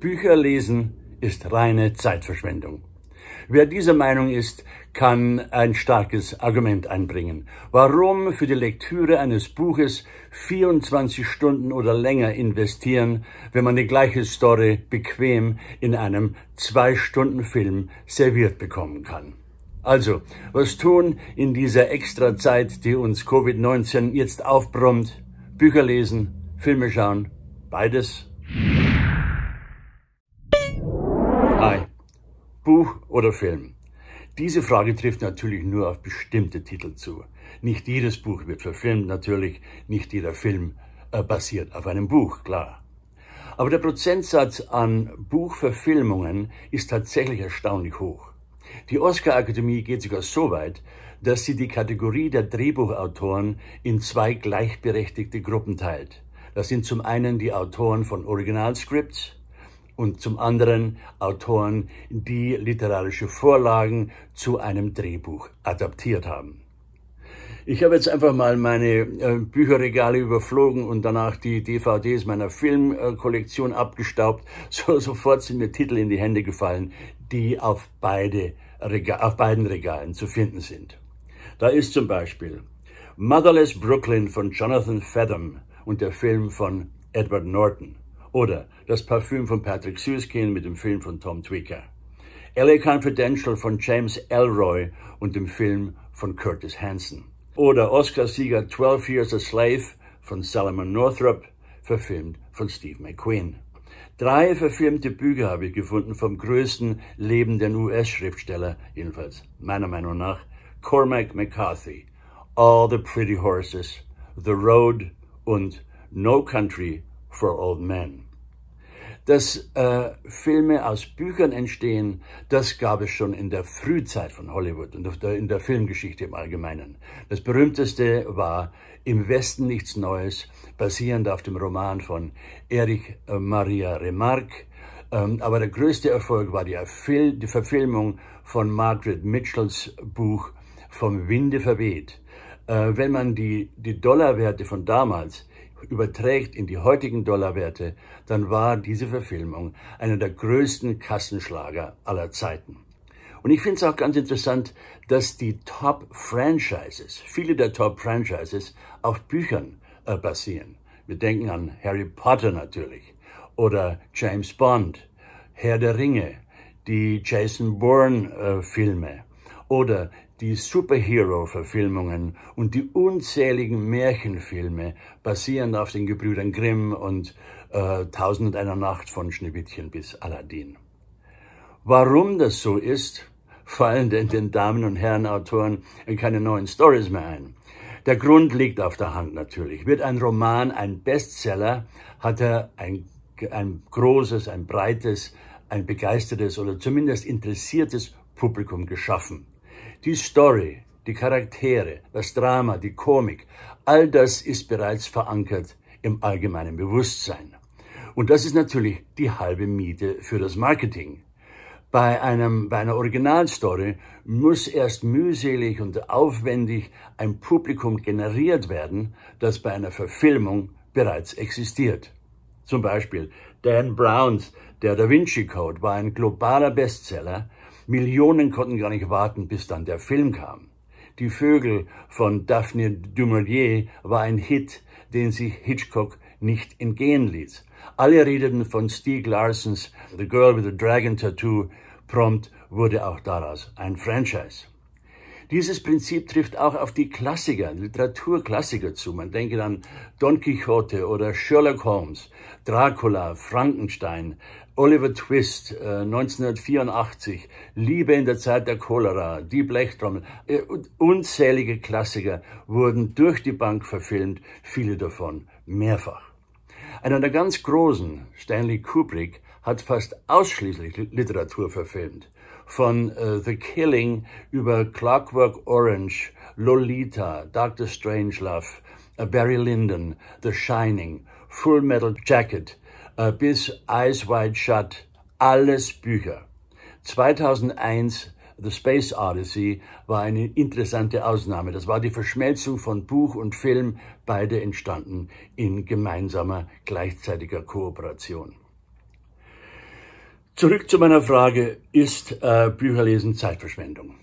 Bücher lesen ist reine Zeitverschwendung. Wer dieser Meinung ist, kann ein starkes Argument einbringen. Warum für die Lektüre eines Buches 24 Stunden oder länger investieren, wenn man die gleiche Story bequem in einem 2-Stunden-Film serviert bekommen kann? Also, was tun in dieser Extrazeit, die uns Covid-19 jetzt aufbrummt? Bücher lesen, Filme schauen, beides? Hi. Buch oder Film? Diese Frage trifft natürlich nur auf bestimmte Titel zu. Nicht jedes Buch wird verfilmt, natürlich nicht jeder Film basiert auf einem Buch, klar. Aber der Prozentsatz an Buchverfilmungen ist tatsächlich erstaunlich hoch. Die Oscar-Akademie geht sogar so weit, dass sie die Kategorie der Drehbuchautoren in 2 gleichberechtigte Gruppen teilt. Das sind zum einen die Autoren von Originalscripts und zum anderen Autoren, die literarische Vorlagen zu einem Drehbuch adaptiert haben. Ich habe jetzt einfach mal meine Bücherregale überflogen und danach die DVDs meiner Filmkollektion abgestaubt. Sofort sind mir Titel in die Hände gefallen, die auf beiden Regalen zu finden sind. Da ist zum Beispiel Motherless Brooklyn von Jonathan Fathom und der Film von Edward Norton. Oder Das Parfüm von Patrick Süskind mit dem Film von Tom Twicker. LA Confidential von James Ellroy und dem Film von Curtis Hanson. Oder Oscarsieger 12 Years a Slave von Solomon Northup, verfilmt von Steve McQueen. 3 verfilmte Bücher habe ich gefunden vom größten lebenden US-Schriftsteller, jedenfalls meiner Meinung nach, Cormac McCarthy. All the Pretty Horses, The Road und No Country for Old Men. Dass Filme aus Büchern entstehen, das gab es schon in der Frühzeit von Hollywood und in der Filmgeschichte im Allgemeinen. Das berühmteste war Im Westen nichts Neues, basierend auf dem Roman von Erich Maria Remarque. Aber der größte Erfolg war die Verfilmung von Margaret Mitchells Buch Vom Winde verweht. Wenn man die Dollarwerte von damals überträgt in die heutigen Dollarwerte, dann war diese Verfilmung einer der größten Kassenschlager aller Zeiten. Und ich finde es auch ganz interessant, dass die Top-Franchises, viele der Top-Franchises auf Büchern basieren. Wir denken an Harry Potter natürlich oder James Bond, Herr der Ringe, die Jason Bourne-Filme oder die Superhero-Verfilmungen und die unzähligen Märchenfilme basierend auf den Gebrüdern Grimm und 1001 Nacht von Schneewittchen bis Aladdin. Warum das so ist, fallen den Damen und Herren Autoren keine neuen Stories mehr ein. Der Grund liegt auf der Hand natürlich. Wird ein Roman ein Bestseller, hat er ein großes, ein breites, ein begeistertes oder zumindest interessiertes Publikum geschaffen. Die Story, die Charaktere, das Drama, die Komik, all das ist bereits verankert im allgemeinen Bewusstsein. Und das ist natürlich die halbe Miete für das Marketing. Bei einer Originalstory muss erst mühselig und aufwendig ein Publikum generiert werden, das bei einer Verfilmung bereits existiert. Zum Beispiel Dan Browns Der Da Vinci Code war ein globaler Bestseller. Millionen konnten gar nicht warten, bis dann der Film kam. Die Vögel von Daphne du Maurier war ein Hit, den sich Hitchcock nicht entgehen ließ. Alle redeten von Stieg Larssons The Girl with the Dragon Tattoo. Prompt wurde auch daraus ein Franchise. Dieses Prinzip trifft auch auf die Klassiker, Literaturklassiker zu. Man denke an Don Quixote oder Sherlock Holmes, Dracula, Frankenstein, Oliver Twist, 1984, Liebe in der Zeit der Cholera, Die Blechtrommel. Unzählige Klassiker wurden durch die Bank verfilmt, viele davon mehrfach. Einer der ganz Großen, Stanley Kubrick, hat fast ausschließlich Literatur verfilmt. Von The Killing über Clockwork Orange, Lolita, Dr. Strangelove, Barry Lyndon, The Shining, Full Metal Jacket bis Eyes Wide Shut, alles Bücher. 2001 The Space Odyssey war eine interessante Ausnahme. Das war die Verschmelzung von Buch und Film, beide entstanden in gemeinsamer, gleichzeitiger Kooperation. Zurück zu meiner Frage, ist Bücherlesen Zeitverschwendung?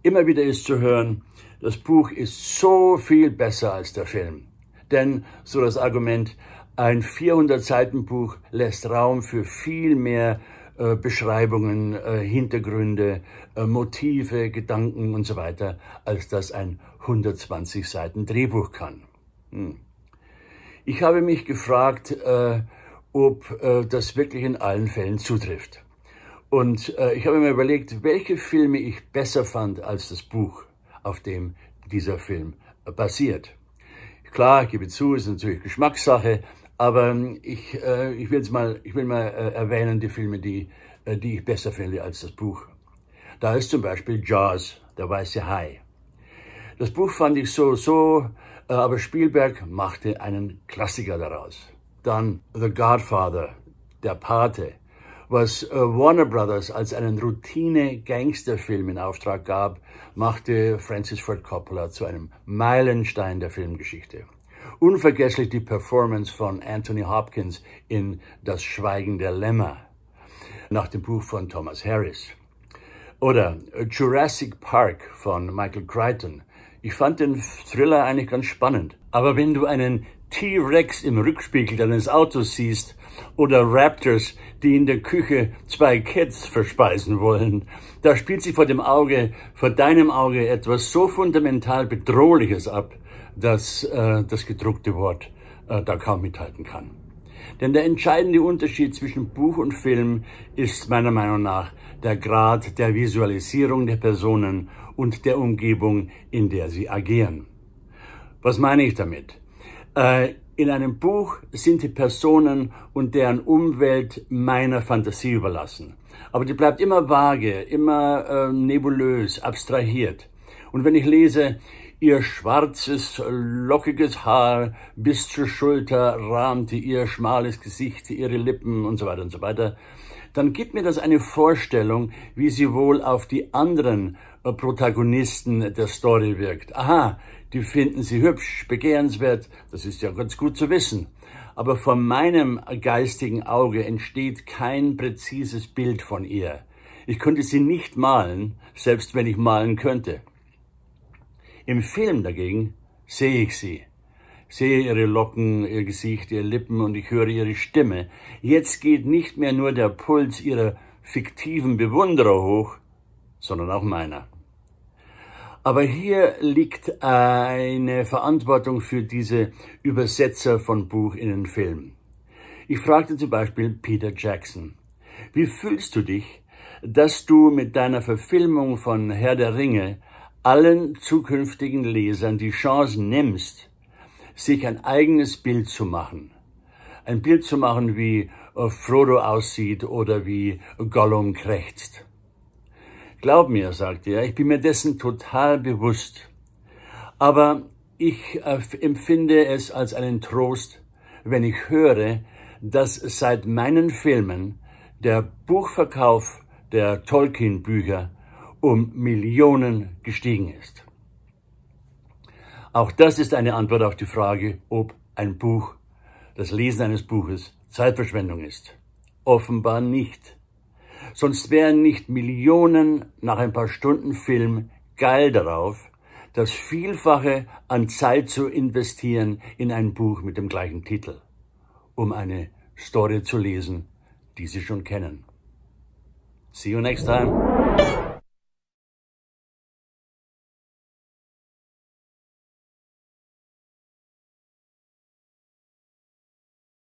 Immer wieder ist zu hören, das Buch ist so viel besser als der Film. Denn, so das Argument, ein 400-Seiten-Buch lässt Raum für viel mehr Beschreibungen, Hintergründe, Motive, Gedanken und so weiter, als das ein 120 Seiten Drehbuch kann. Ich habe mich gefragt, ob das wirklich in allen Fällen zutrifft. Und ich habe mir überlegt, welche Filme ich besser fand als das Buch, auf dem dieser Film basiert. Klar, ich gebe zu, es ist natürlich Geschmackssache, aber ich will mal erwähnen die Filme, die ich besser finde als das Buch. Da ist zum Beispiel Jaws, der weiße Hai. Das Buch fand ich aber Spielberg machte einen Klassiker daraus. Dann The Godfather, der Pate, was Warner Brothers als einen Routine-Gangsterfilm in Auftrag gab, machte Francis Ford Coppola zu einem Meilenstein der Filmgeschichte. Unvergesslich die Performance von Anthony Hopkins in Das Schweigen der Lämmer, nach dem Buch von Thomas Harris. Oder Jurassic Park von Michael Crichton. Ich fand den Thriller eigentlich ganz spannend. Aber wenn du einen T-Rex im Rückspiegel deines Autos siehst oder Raptors, die in der Küche 2 Cats verspeisen wollen, da spielt sich vor deinem Auge etwas so fundamental Bedrohliches ab, dass das gedruckte Wort da kaum mithalten kann. Denn der entscheidende Unterschied zwischen Buch und Film ist meiner Meinung nach der Grad der Visualisierung der Personen und der Umgebung, in der sie agieren. Was meine ich damit? In einem Buch sind die Personen und deren Umwelt meiner Fantasie überlassen. Aber die bleibt immer vage, immer nebulös, abstrahiert. Und wenn ich lese, ihr schwarzes, lockiges Haar bis zur Schulter rahmte ihr schmales Gesicht, ihre Lippen und so weiter, dann gibt mir das eine Vorstellung, wie sie wohl auf die anderen Protagonisten der Story wirkt. Aha, die finden sie hübsch, begehrenswert, das ist ja ganz gut zu wissen. Aber vor meinem geistigen Auge entsteht kein präzises Bild von ihr. Ich könnte sie nicht malen, selbst wenn ich malen könnte. Im Film dagegen sehe ich sie. Sehe ihre Locken, ihr Gesicht, ihre Lippen und ich höre ihre Stimme. Jetzt geht nicht mehr nur der Puls ihrer fiktiven Bewunderer hoch, sondern auch meiner. Aber hier liegt eine Verantwortung für diese Übersetzer von Buch in den Film. Ich fragte zum Beispiel Peter Jackson, wie fühlst du dich, dass du mit deiner Verfilmung von Herr der Ringe allen zukünftigen Lesern die Chance nimmst, sich ein eigenes Bild zu machen? Ein Bild zu machen, wie Frodo aussieht oder wie Gollum krächzt. Glaub mir, sagte er, ich bin mir dessen total bewusst. Aber ich empfinde es als einen Trost, wenn ich höre, dass seit meinen Filmen der Buchverkauf der Tolkien-Bücher um Millionen gestiegen ist. Auch das ist eine Antwort auf die Frage, ob ein Buch, das Lesen eines Buches, Zeitverschwendung ist. Offenbar nicht. Sonst wären nicht Millionen nach ein paar Stunden Film geil darauf, das Vielfache an Zeit zu investieren in ein Buch mit dem gleichen Titel, um eine Story zu lesen, die Sie schon kennen. See you next time.